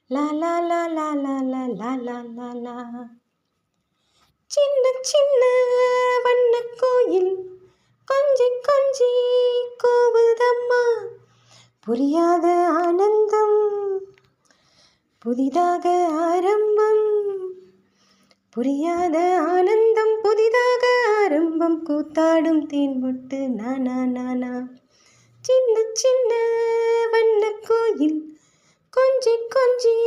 லா லா லா லா லா லா லா லா லா லா. சின்ன சின்ன வண்ணக் கோயில் கொஞ்சி கொஞ்சி கூவுதம்மா. புரியாத ஆனந்தம் புதிதாக ஆரம்பம். புரியாத ஆனந்தம் புதிதாக ஆரம்பம். கூத்தாடும் தேன்மொட்டு நானா நானா. சின்ன சின்ன வண்ணக் கோயில் கொஞ்சி கொஞ்சி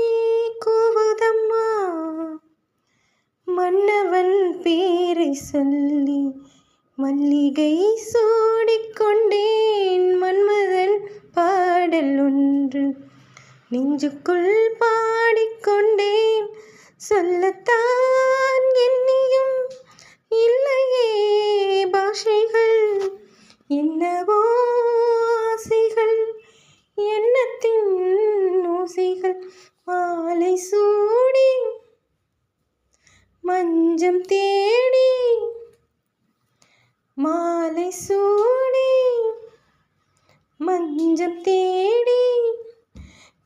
கூவுதம்மா. மன்னவன் பேரை சொல்லி மல்லிகை சூடிக்கொண்டேன். மன்மதன் பாடல் ஒன்று நெஞ்சுக்குள் பாடிக்கொண்டேன். சொல்லத்தான் எண்ணியும் இல்லையே பாஷைகள். என்னவோ ஆசைகள் எண்ணத்தின் ஓசைகள். மாலை சூடி மஞ்சம் தேடி மாலை சூடி மஞ்சம் தேடி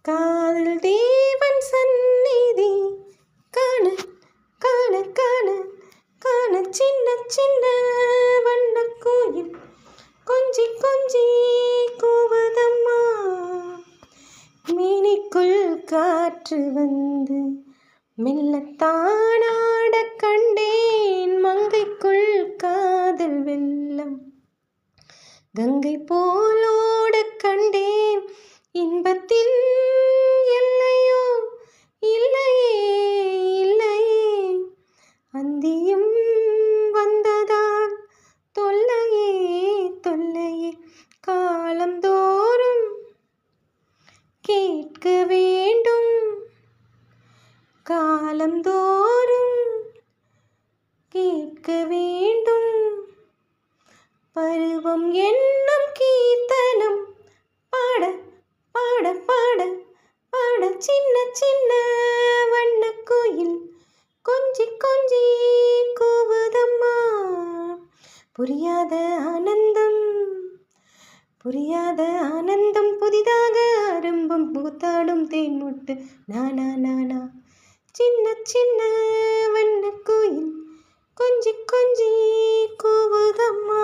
காதல் தேவன் சந்நிதி காண காண காண காண. சின்ன சின்ன வண்ணக் கோயில் கொஞ்சி கொஞ்சி கூவுதம்மா. மேனிக்குள் காற்று வந்து மெல்லத்தானாடக் கண்டேன். மங்கைக்குள் காதல் வெள்ளம் கங்கை போலோடக் கண்டேன். இன்பத்தில் எல்லையோ இல்லையே இல்லையே. அந்தியும் வந்ததால் தொல்லையே தொல்லையே. காலந்தோறும் கேட்க வேண்டும் காலந்தோறும் கேட்க வேண்டும். பருவம் என்னும் கீர்த்தனம் பாட பாட பாட பாட. சின்ன சின்ன வண்ணக் கோயில் கொஞ்சி கொஞ்சி கூவுதம்மா. புரியாத ஆனந்தம் புரியாத ஆனந்தம் புதிதாக ஆரம்பம். கூத்தாடும் தேன்மொட்டு நானா நானா. சின்ன சின்ன வண்ணக் கோயில் கொஞ்சி கொஞ்சி கூவுதம்மா.